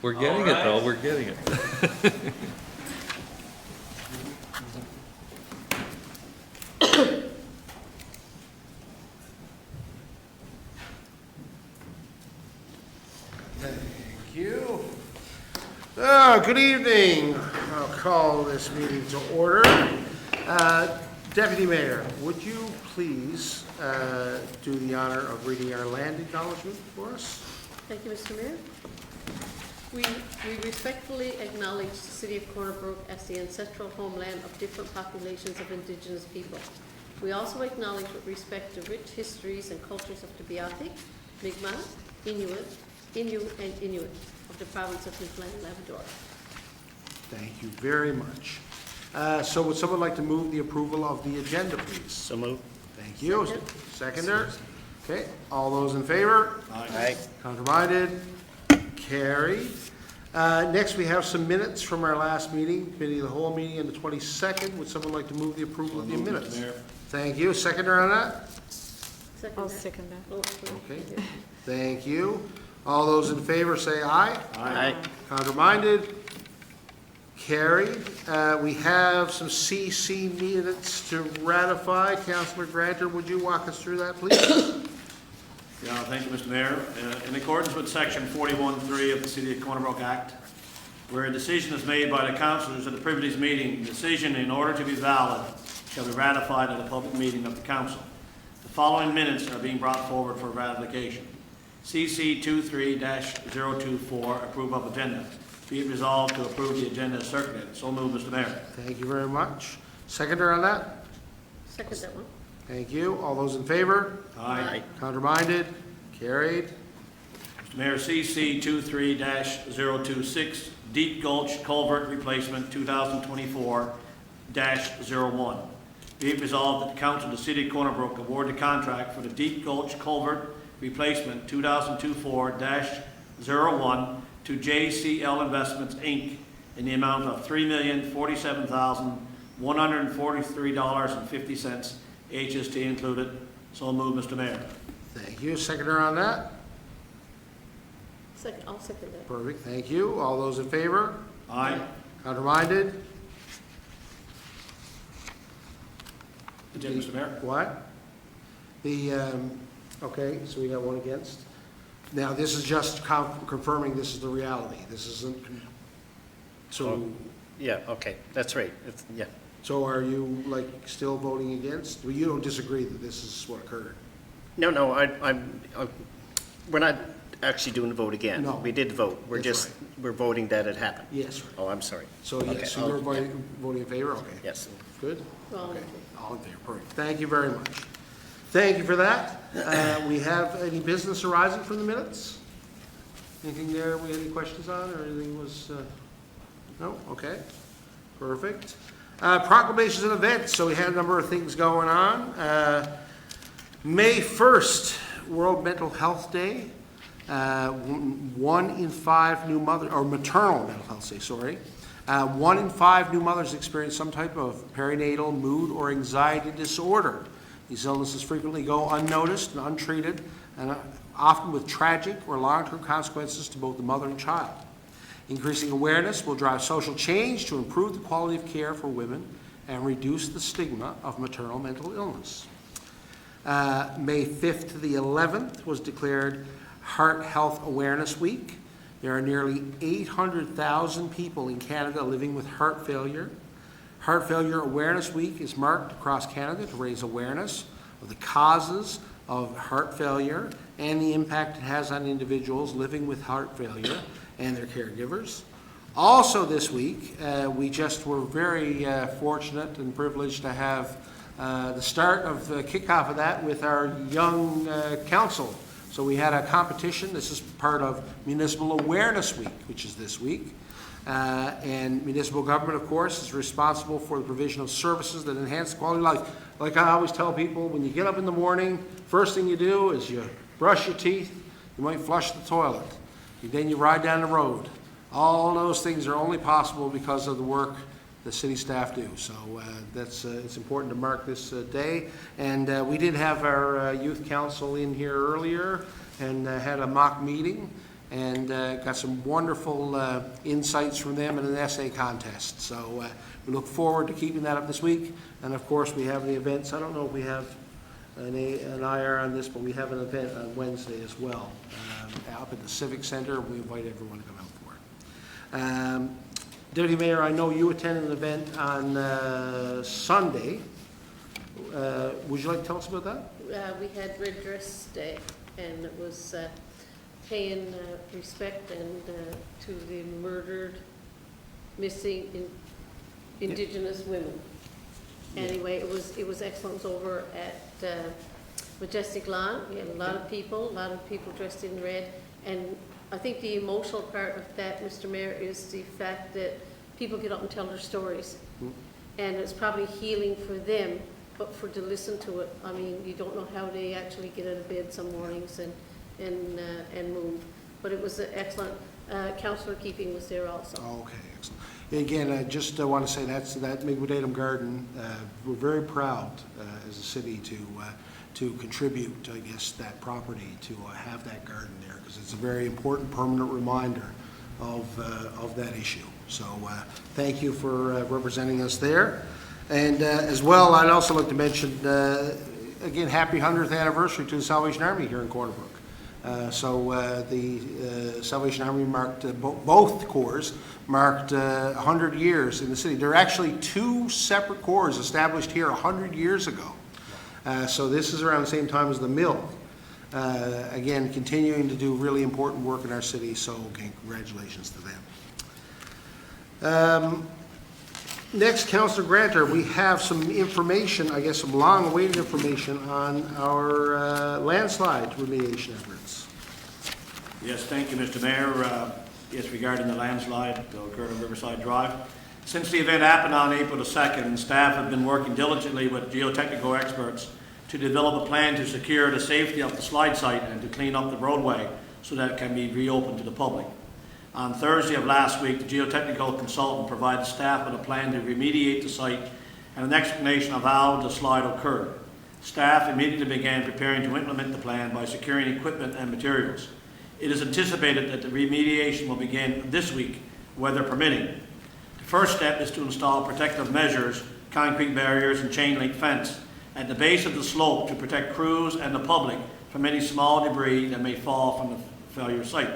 We're getting it though, we're getting it. Thank you. Good evening. I'll call this meeting to order. Deputy Mayor, would you please do the honor of reading our land acknowledgement for us? Thank you, Mr. Mayor. We respectfully acknowledge the City of Corner Brook as the ancestral homeland of different populations of Indigenous people. We also acknowledge with respect the rich histories and cultures of the Beothuk, Mi'kmaq, Inuit, Innu, and Inuit of the province of Newfoundland and Labrador. Thank you very much. So would someone like to move the approval of the agenda, please? So moved. Thank you. Seconder? Okay, all those in favor? Aye. Counterminded? Carried. Next, we have some minutes from our last meeting, committee of the whole meeting on the 22nd. Would someone like to move the approval of the minutes? Thank you. Seconder on that? I'll second that. Oh, sorry. Okay. Thank you. All those in favor say aye. Aye. Counterminded? Carried. We have some CC minutes to ratify. Councillor Granter, would you walk us through that, please? Yeah, thank you, Mr. Mayor. In accordance with Section 41(3) of the City of Corner Brook Act, where a decision is made by the councillors at the privilege meeting, the decision, in order to be valid, shall be ratified at a public meeting of the council. The following minutes are being brought forward for ratification. CC 23-024, approve of agenda. Be it resolved to approve the agenda as circulated. So moved, Mr. Mayor. Thank you very much. Seconder on that? Second that one. Thank you. All those in favor? Aye. Counterminded? Carried. Mr. Mayor, CC 23-026, Deep Gulch Culvert Replacement 2024-01. Be it resolved that the Council of the City of Corner Brook award the contract for the Deep Gulch Culvert Replacement 2024-01 to JCL Investments, Inc. in the amount of $3,047,143.50, HST included. So moved, Mr. Mayor. Thank you. Seconder on that? I'll second that. Perfect. Thank you. All those in favor? Aye. Counterminded? Agenda, Mr. Mayor. What? Okay, so we got one against. Now, this is just confirming this is the reality. This isn't, so, Yeah, okay, that's right. Yeah. so are you like still voting against? Well, you don't disagree that this is what occurred? No, we're not actually doing the vote again. No. We did vote. We're That's just, we're voting that it happened. Yes, right. Oh, I'm sorry. So, Okay, yes, so you're I'll- voting in favor? Okay. Yes. Good? All in Okay. favor. All in favor, perfect. Thank you very much. Thank you for that. We have any business arising from the minutes? Anything there we had any questions on, or anything was, no? Okay, perfect. Proclamations and events, so we had a number of things going on. May 1st, World Mental Health Day. 1 in 5 new mothers, or maternal mental health day, sorry. 1 in 5 new mothers experience some type of perinatal mood or anxiety disorder. These illnesses frequently go unnoticed and untreated, and often with tragic or long-term consequences to both the mother and child. Increasing awareness will drive social change to improve the quality of care for women and reduce the stigma of maternal mental illness. May 5th to the 11th was declared Heart Health Awareness Week. There are nearly 800,000 people in Canada living with heart failure. Heart Failure Awareness Week is marked across Canada to raise awareness of the causes of heart failure and the impact it has on individuals living with heart failure and their caregivers. Also this week, we just were very fortunate and privileged to have the start of the kickoff of that with our young council. So we had a competition. This is part of Municipal Awareness Week, which is this week. And municipal government, of course, is responsible for the provision of services that enhance quality of life. Like I always tell people, when you get up in the morning, first thing you do is you brush your teeth, you might flush the toilet, and then you ride down the road. All those things are only possible because of the work the city staff do. So it's important to mark this day. And we did have our youth council in here earlier and had a mock meeting. and got some wonderful insights from them in an essay contest. So we look forward to keeping that up this week. And of course, we have the events. I don't know if we have an IR on this, but we have an event on Wednesday as well, up at the Civic Center. We invite everyone to come out for it. Deputy Mayor, I know you attended an event on Sunday. Would you like to tell us about that? We had Red Dress Day, and it was paying respect and to the murdered, missing Indigenous women. Anyway, it was excellent. It was over at Majestic Lawn. We had a lot of people dressed in red. And I think the emotional part of that, Mr. Mayor, is the fact that people get up and tell their stories. And it's probably healing for them, but to listen to it, I mean, you don't know how they actually get out of bed some mornings and move. But it was excellent. Councillor Keeping was there also. Okay, excellent. Again, I just want to say that Miigwech Garden, we're very proud as a city to contribute, I guess, that property to have that garden there, because it's a very important permanent reminder of that issue. So thank you for representing us there. And as well, I'd also like to mention, again, happy 100th anniversary to the Salvation Army here in Corner Brook. The Salvation Army marked, both corps marked 100 years in the city. There are actually two separate corps established here 100 years ago. So this is around the same time as the mill. Again, continuing to do really important work in our city, so again, congratulations to them. Next, Councillor Granter, we have some information, I guess some long-awaited information on our landslide remediation efforts. Yes, thank you, Mr. Mayor. Yes, regarding the landslide that occurred on Riverside Drive. Since the event happened on April the 2nd, staff have been working diligently with geotechnical experts to develop a plan to secure the safety of the slide site and to clean up the roadway so that it can be reopened to the public. On Thursday of last week, the geotechnical consultant provided staff with a plan to remediate the site and an explanation of how the slide occurred. Staff immediately began preparing to implement the plan by securing equipment and materials. It is anticipated that the remediation will begin this week, weather permitting. The first step is to install protective measures, concrete barriers and chain link fence at the base of the slope to protect crews and the public from any small debris that may fall from the failure site.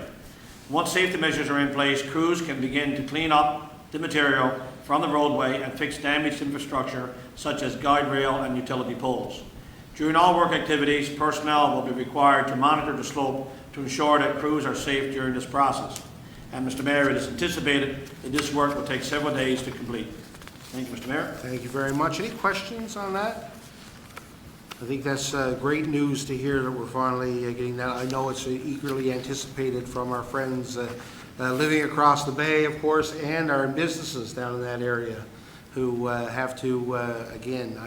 Once safety measures are in place, crews can begin to clean up the material from the roadway and fix damaged infrastructure such as guide rail and utility poles. During all work activities, personnel will be required to monitor the slope to ensure that crews are safe during this process. And Mr. Mayor, it is anticipated that this work will take several days to complete. Thank you, Mr. Mayor. Thank you very much. Any questions on that? I think that's great news to hear that we're finally getting that. I know it's eagerly anticipated from our friends living across the bay, of course, and our businesses down in that area who have to, again,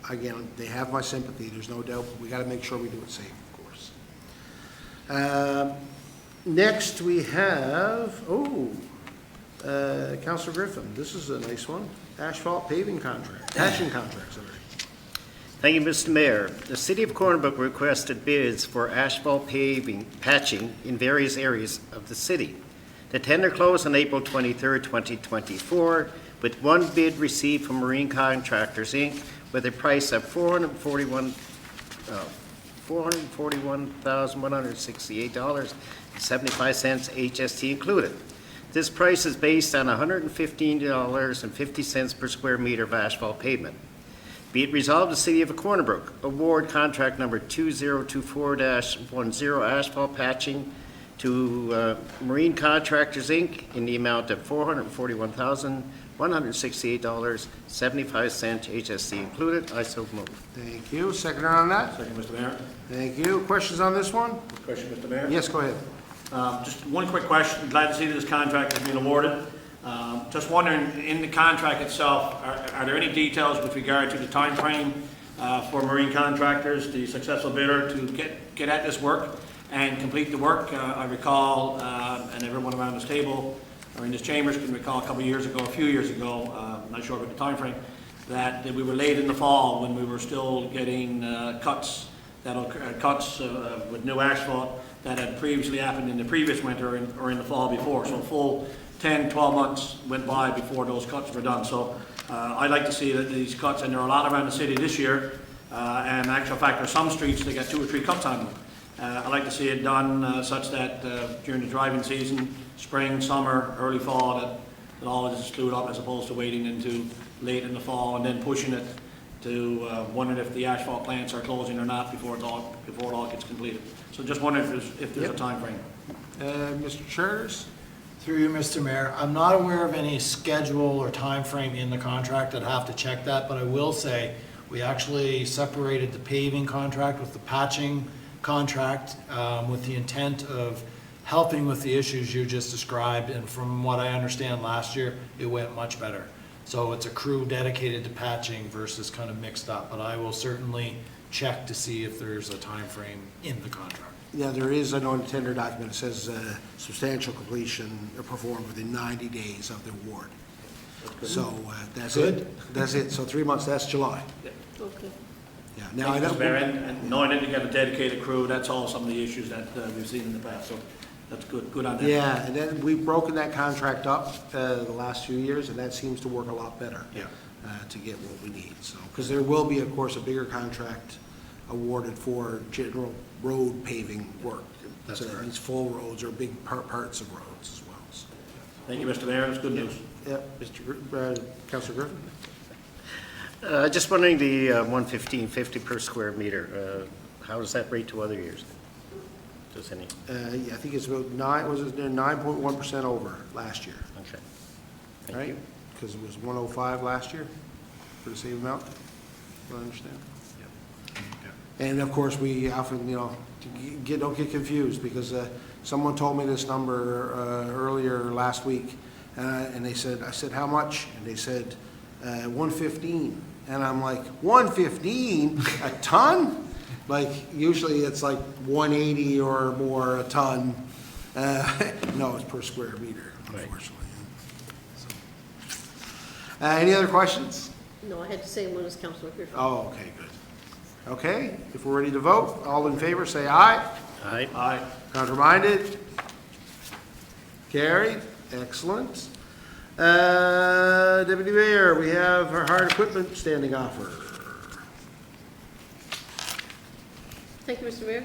again, they have my sympathy, there's no doubt, but we got to make sure we do it safe, of course. Next we have, Councillor Griffin, this is a nice one. Asphalt paving contract, patching contract, sorry. Thank you, Mr. Mayor. The City of Corner Brook requested bids for asphalt patching in various areas of the city. The tender closed on April 23rd, 2024, with one bid received from Marine Contractors, Inc., with a price of $441,168.75, HST included. This price is based on $115.50 per square meter of asphalt pavement. Be it resolved, the City of Corner Brook award contract number 2024-10 asphalt patching to Marine Contractors, Inc. in the amount of $441,168.75, HST included. I so move. Thank you. Seconder on that? Thank you, Mr. Mayor. Thank you. Questions on this one? Question, Mr. Mayor? Yes, go ahead. Just one quick question. Glad to see that this contract has been awarded. Just wondering, in the contract itself, are there any details with regard to the time frame for Marine Contractors, the successful bidder, to get at this work and complete the work? I recall, and everyone around this table or in this chambers can recall a few years ago, I'm not sure about the time frame, that we were late in the fall when we were still getting cuts with new asphalt that had previously happened in the previous winter or in the fall before. So full 10, 12 months went by before those cuts were done. So I'd like to see that these cuts, and there are a lot around the city this year, and in actual fact, there are some streets that get 2 or 3 cuts on them. I'd like to see it done such that during the driving season, spring, summer, early fall, that all is screwed up as opposed to waiting into late in the fall and then pushing it to wondering if the asphalt plants are closing or not before it all gets completed. So just wondering if there's a time frame. Mr. Chairs? Through you, Mr. Mayor, I'm not aware of any schedule or time frame in the contract. I'd have to check that, but I will say we actually separated the paving contract with the patching contract with the intent of helping with the issues you just described, and from what I understand last year, it went much better. So it's a crew dedicated to patching versus kind of mixed up, but I will certainly check to see if there's a time frame in the contract. Yeah, there is, I know in the tender document, it says substantial completion performed within 90 days of the award. So that's it. That's it. So 3 months, that's July. Okay. Yeah. Now, I Thank you, Mr. Mayor, know. and knowing that you got a dedicated crew, that's all some of the issues that we've seen in the past. So that's good on that. Yeah, and then we've broken that contract up the last few years, and that seems to work a lot better. Yeah. To get what we need, so, because there will be, of course, a bigger contract awarded for general road paving work. That's So that correct. means full roads or big parts of roads as well. So, Thank you, Mr. Mayor, that's good news. yeah, Councilor Griffin? Just wondering the 115.50 per square meter, how does that rate to other years? Does any? Yeah, I think it's about 9.1% over last year, Okay. Thank right? you. Because it was 105 last year for the same amount, I understand. And of course, we often, don't get confused, because someone told me this number earlier last week, and I said, how much? And they said, 115. And I'm like, 115? A ton? Like, usually it's like 180 or more a ton. No, it's per square meter, unfortunately. So. Any other questions? No, I had the same one as Councillor Griffin. Oh, okay, good. Okay, if we're ready to vote, all in favor, say aye. Aye. Aye. Counterminded? Carried. Excellent. Deputy Mayor, we have our hard equipment standing offer. Thank you, Mr. Mayor.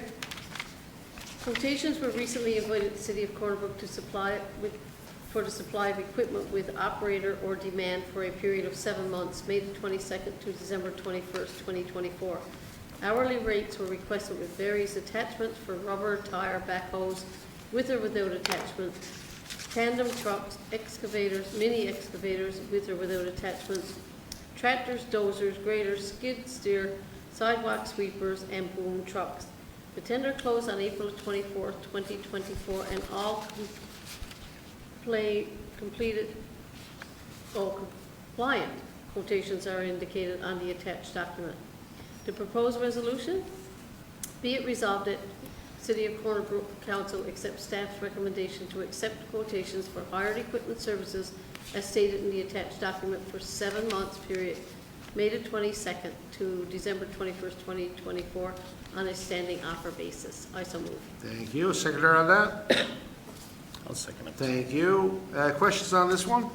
Quotations were recently invited to the City of Corner Brook for the supply of equipment with operator or demand for a period of 7 months, May the 22nd to December 21st, 2024. Hourly rates were requested with various attachments for rubber, tire, backhoes, with or without attachments, tandem trucks, excavators, mini excavators, with or without attachments, tractors, dozers, graders, skid steer, sidewalk sweepers, and boom trucks. The tender closed on April 24th, 2024, and all compliant quotations are indicated on the attached document. The proposed resolution, be it resolved that City of Corner Brook Council accepts staff's recommendation to accept quotations for hired equipment services as stated in the attached document for 7 months period, May the 22nd to December 21st, 2024, on a standing offer basis. I so move. Thank you. Secretary on that? I'll second it. Thank you. Questions on this one?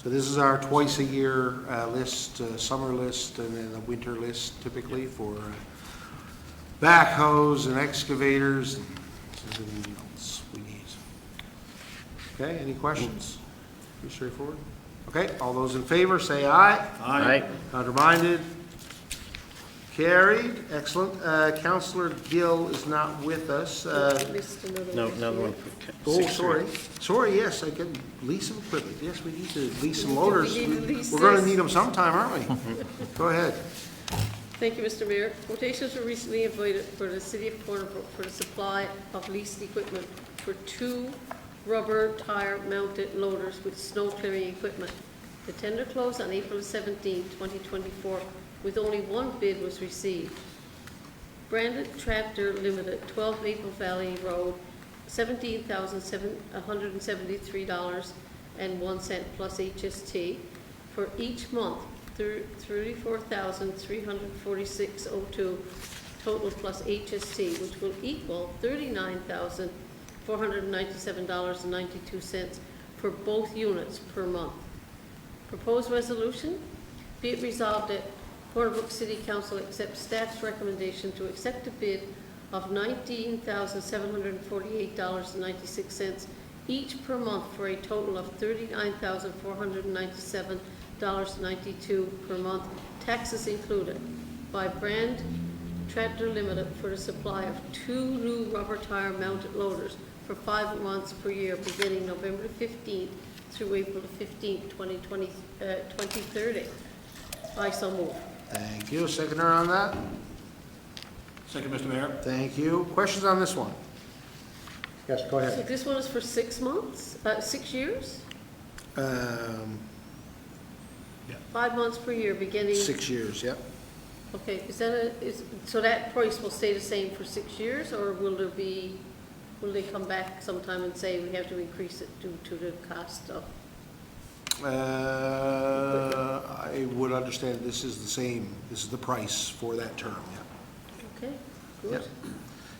So this is our twice-a-year list, summer list, and then a winter list typically for backhoes and excavators and everything else we need. Okay, any questions? Pretty straightforward. Okay, all those in favor say aye. Aye. Counterminded? Carried. Excellent. Councillor Gill is not with us. List another No, one. another one. Oh, 6-3. sorry. Sorry, yes, I can lease some equipment. Yes, we need to lease some We loaders. need to lease We're gonna this. need them sometime, aren't we? Go ahead. Thank you, Mr. Mayor. Quotations were recently invited for the City of Corner Brook for the supply of leased equipment for 2 rubber tire mounted loaders with snow clearing equipment. The tender closed on April 17, 2024, with only 1 bid was received. Branded Tractor Limited, 12 Maple Valley Road, $17,173.01 plus HST for each month, $34,346.02, total plus HST, which will equal $39,497.92 for both units per month. Proposed resolution, be it resolved that Corner Brook City Council accepts staff's recommendation to accept a bid of $19,748.96 each per month for a total of $39,497.92 per month, taxes included, by Brand Tractor Limited for the supply of 2 new rubber tire mounted loaders for 5 months per year beginning November 15th through April 15th, 2030. I so move. Thank you. Seconder on that? Second, Mr. Mayor. Thank you. Questions on this one? Yes, go So ahead. this one is for 6 months, 6 years? 5 months per year beginning, 6 years, yep. okay, so that price will stay the same for 6 years, or will they come back sometime and say we have to increase it due to the cost of? I would understand this is the same, this is the price for that term, yeah. Okay, good. Yep.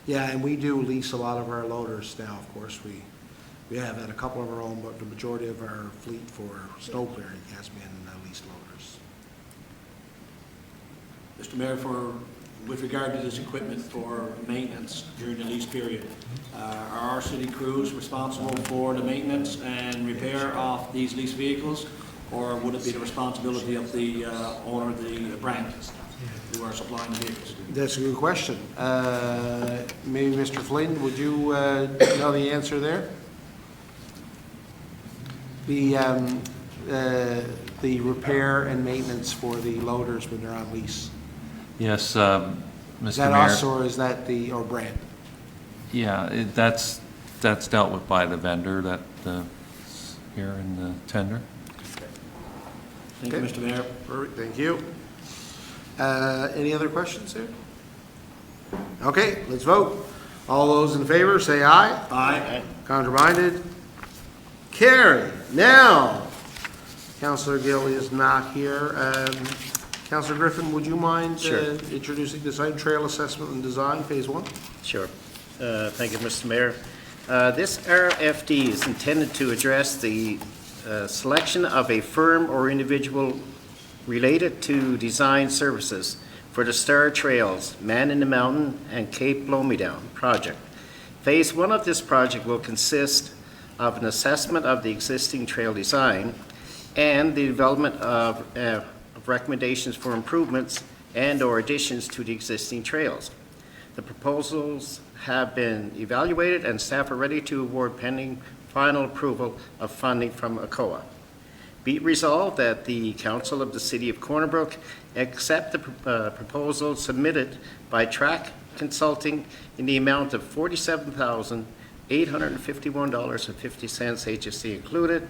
Yeah, and we do lease a lot of our loaders now, of course. We have had a couple of our own, but the majority of our fleet for snow clearing has been leased loaders. Mr. Mayor, with regard to this equipment for maintenance during the lease period, are our city crews responsible for the maintenance and repair of these leased vehicles, or would it be the responsibility of the owner of the brand who are supplying the vehicles? That's a good question. Maybe Mr. Flynn, would you know the answer there? The repair and maintenance for the loaders when they're on lease. Yes, Is Mr. that us Mayor. or is that or Brand? Yeah, that's dealt with by the vendor that here in the tender. Thank you, Okay. Mr. Mayor. Perfect, thank you. Any other questions there? Okay, let's vote. All those in favor, say aye. Aye. Contraminded? Carried. Now, Councillor Gill is not here. Councillor Griffin, would you mind Sure. introducing the site trail assessment and design, phase 1? Sure. Thank you, Mr. Mayor. This RFD is intended to address the selection of a firm or individual related to design services for the Star Trails, Man in the Mountain, and Cape Blow-Me-Down project. Phase 1 of this project will consist of an assessment of the existing trail design and the development of recommendations for improvements and/or additions to the existing trails. The proposals have been evaluated and staff are ready to award pending final approval of funding from ACOA. Be it resolved that the Council of the City of Corner Brook accept the proposal submitted by Track Consulting in the amount of $47,851.50, HST included,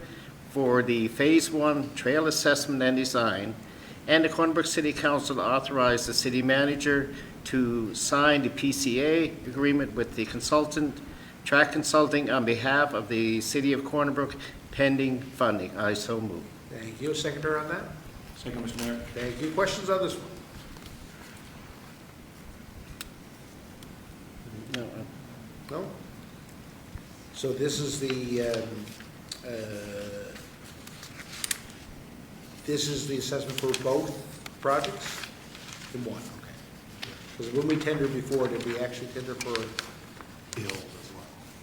for the Phase 1 trail assessment and design, and the Corner Brook City Council authorize the city manager to sign the PCA agreement with the consultant, Track Consulting, on behalf of the City of Corner Brook, pending funding. I so move. Thank you. Seconder on that? Second, Mr. Mayor. Thank you. Questions on this one? No? So this is the assessment for both projects? In one, okay. Because when we tendered before, did we actually tender for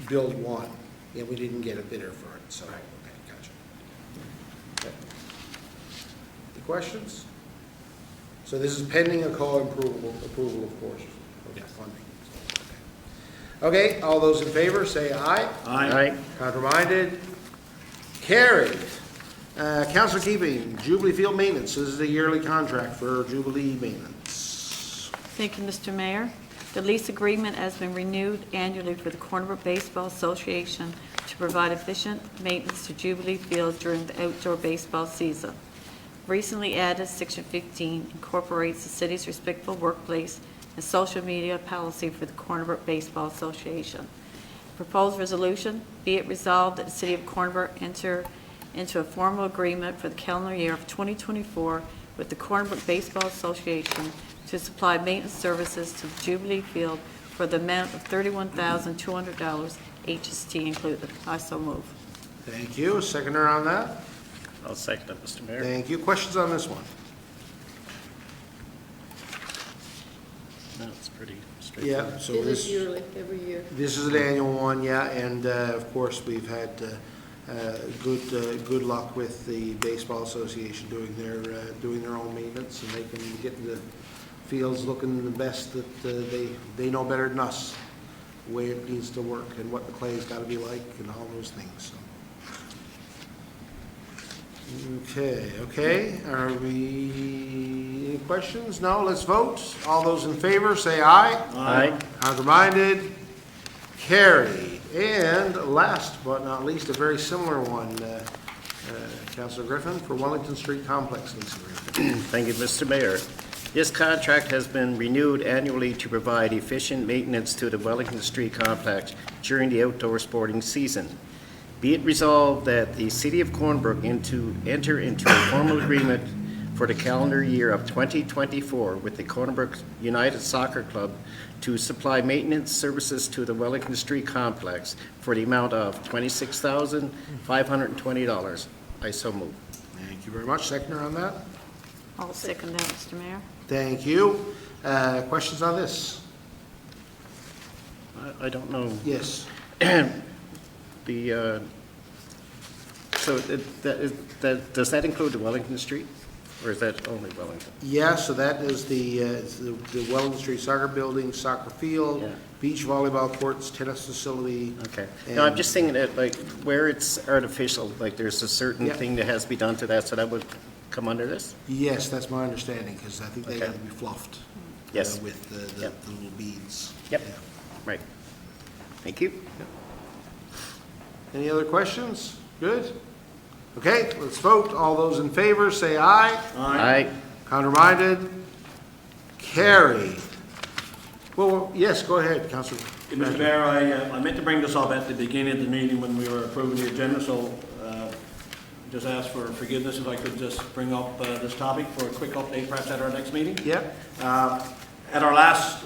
build one? Yeah, we didn't get a bidder for it, so, okay, gotcha. Okay. Any questions? So this is pending a approval, of course, of the funding. Okay, all those in favor, say aye. Aye. Contraminded? Carried. Councilor Keeping, Jubilee Field Maintenance. This is a yearly contract for Jubilee maintenance. Thank you, Mr. Mayor. The lease agreement has been renewed annually for the Corner Brook Baseball Association to provide efficient maintenance to Jubilee Field during the outdoor baseball season. Recently added, Section 15 incorporates the city's respectful workplace and social media policy for the Corner Brook Baseball Association. Proposed resolution, be it resolved that the City of Corner Brook enter into a formal agreement for the calendar year of 2024 with the Corner Brook Baseball Association to supply maintenance services to the Jubilee Field for the amount of $31,200, HST included. I so move. Thank you. Seconder on that? I'll second it, Mr. Mayor. Thank you. Questions on this one? No, it's pretty Yeah, straightforward. so It is this, yearly, every year. this is an annual one, yeah, and of course, we've had good luck with the Baseball Association doing their own maintenance, and they can get the fields looking the best that they know better than us, the way it needs to work and what the clay's got to be like and all those things, so. Okay, are we, any questions? No, let's vote. All those in favor, say aye. Aye. Counter-minded, carried. And last but not least, a very similar one, Councillor Griffin, for Wellington Street Complex lease agreement. Thank you, Mr. Mayor. This contract has been renewed annually to provide efficient maintenance to the Wellington Street complex during the outdoor sporting season. Be it resolved that the City of Cornbrook enter into a formal agreement for the calendar year of 2024 with the Cornbrook United Soccer Club to supply maintenance services to the Wellington Street complex for the amount of $26,520. I so move. Thank you very much. Seconder on that? I'll second that, Mr. Mayor. Thank you. Questions on this? I don't know. Yes. Does that include the Wellington Street, or is that only Wellington? Yeah, so that is the Wellington Street Soccer Building, soccer field, Yeah. beach volleyball courts, tennis facility. Okay. No, I'm just thinking that, like, where it's artificial, like, there's a certain Yeah. thing that has to be done to that, so that would come under this? Yes, that's my understanding, because I think they Okay. got to be fluffed. Yes. With the Yep. little beads. Yep. Yeah. Right. Thank you. Any other questions? Good? Okay, let's vote. All those in favor, say aye. Aye. Counter-minded? Carried. Well, yes, go ahead, Councillor. Mr. Mayor, I meant to bring this up at the beginning of the meeting when we were approving the agenda, so just ask for forgiveness if I could just bring up this topic for a quick update perhaps at our next meeting. Yeah? At our last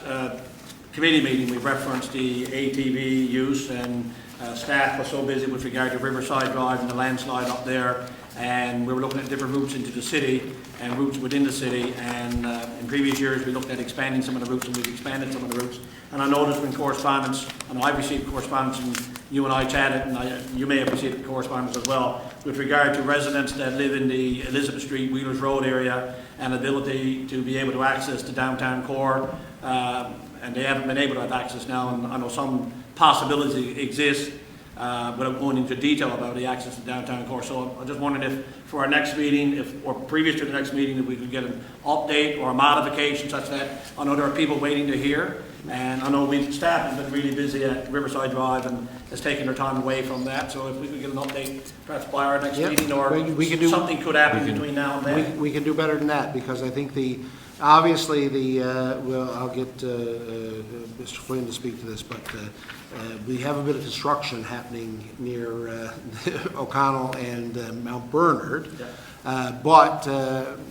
committee meeting, we referenced the ATV use, and staff was so busy with regard to Riverside Drive and the landslide up there, and we were looking at different routes into the city and routes within the city, and in previous years we looked at expanding some of the routes, and we've expanded some of the routes. And I noticed in correspondence, and I've received correspondence, and you and I chatted, and you may have received correspondence as well, with regard to residents that live in the Elizabeth Street, Wheelers Road area, and ability to be able to access the downtown core, and they haven't been able to have access now, and I know some possibilities exist, without going into detail about the access to downtown core. So I just wondered if, for our next meeting, or previous to the next meeting, if we could get an update or a modification such that, I know there are people waiting to hear, and I know staff has been really busy at Riverside Drive and has taken their time away from that, so if we could get an update perhaps by our next Yeah, meeting, or we can do- something could happen between now and then. We can do better than that, because I think obviously well, I'll get Mr. Flynn to speak to this, but we have a bit of construction happening near O'Connell and Mount Bernard. Yeah. But,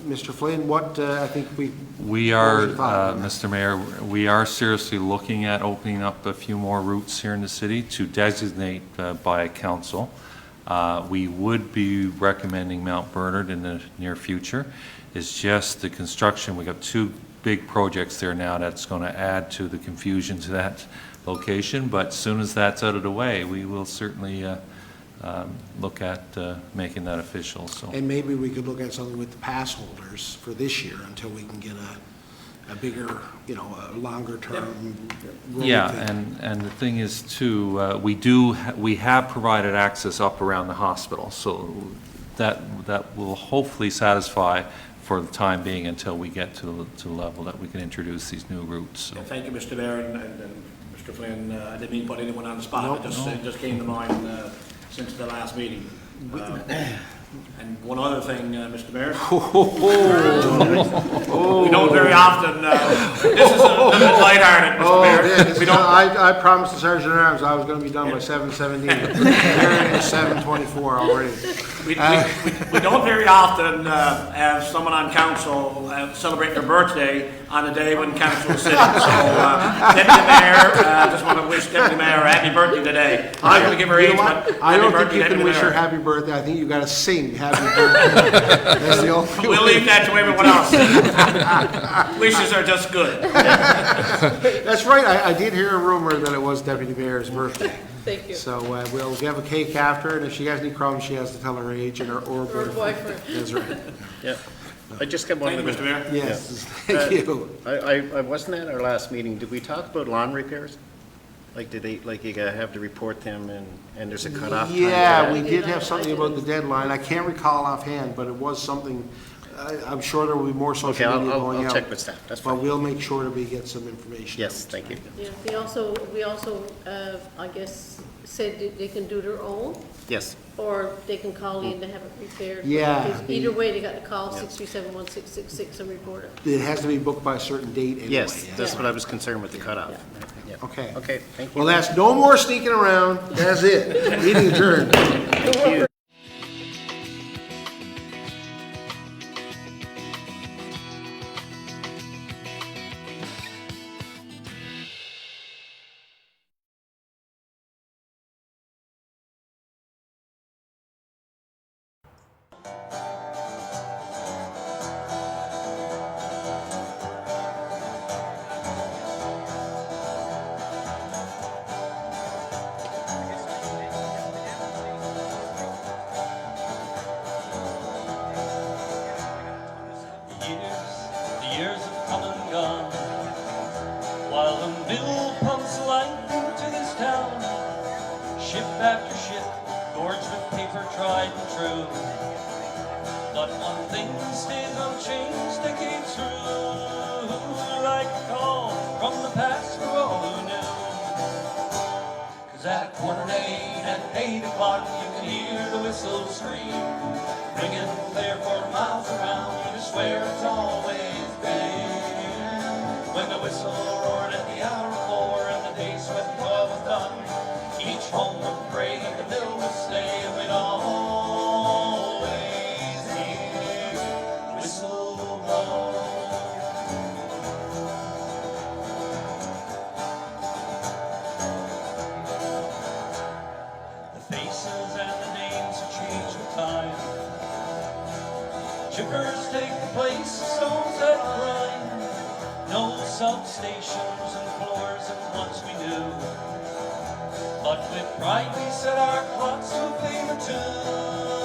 Mr. Flynn, what, I think We are, What was your thought on that? Mr. Mayor, we are seriously looking at opening up a few more routes here in the city to designate by council. We would be recommending Mount Bernard in the near future. It's just the construction, we got two big projects there now that's going to add to the confusion to that location, but as soon as that's out of the way, we will certainly look at making that official, so. and maybe we could look at something with the pass holders for this year until we can get a bigger, a longer term. road Yeah, thing. and the thing is too, we have provided access up around the hospital, so that will hopefully satisfy for the time being until we get to the level that we can introduce these new routes, so. Yeah, thank you, Mr. Mayor, and Mr. Flynn. I didn't mean to put anyone on the spot, No, it just came to mind since the last meeting. And one other thing, Mr. Mayor. We don't very often, this is a little bit lighthearted, Mr. Oh, Mayor. yeah, We don't, I promised the Sergeant at Arms I was gonna be done by 7:17. Here it is 7:24 already. we don't very often have someone on council celebrate their birthday on a day when council is sitting. So, Deputy Mayor, just want to wish Deputy Mayor a happy birthday today. I'm not going to give her You know age, what? but I happy don't think birthday, you can Deputy wish her Mayor. happy birthday. I think you gotta sing happy birthday. That's the only We'll way. leave that to everyone else. Wishes are just good. That's right, I did hear a rumor that it was Deputy Mayor's birthday. Thank you. So we'll have a cake after, and if she has any problems, she has to tell her age and her or Or boyfriend. That's right. Yeah. I just got one Thank you, little. Mr. Mayor. Yes, thank you. I wasn't at our last meeting. Did we talk about lawn repairs? Like, did they, like, you gotta have to report them and there's a cutoff time? for Yeah, that? we did have something about the deadline. I can't recall offhand, but it was something, I'm sure there will be more Okay, social media going I'll out. check with staff. That's But fine. we'll make sure that we get some information. Yes, thank you. Yeah, we also, I guess, said that they can do their own, Yes, or they can call in to have it repaired. Yeah. Either way, they got to call 637-1666 and report it. It has to be booked by a certain date anyway. yes, yeah. that's what I was concerned with, the cutoff. Yeah. Okay. Okay, thank you. Well, that's no more sneaking around. That's it. Meeting adjourned. Thank you. The years have come and gone, while the mill pumps life into this town. Ship after ship, gorged with paper tried and true. But one thing stays unchanged decades through, like a call from the past for all who knew. 'Cause at 1:08 and 8 o'clock you can hear the whistle scream, ringing clear for miles around. You swear it's always been. When the whistle roared at the hour of 4 and the day swept 12 was done, each home would pray the mill would stay, and we'd always hear the whistle blow. The faces and the names have changed with time. Chippers take the place of stones that grind. No substations and floors that once we knew. But with pride we set our clocks to a favorite tune.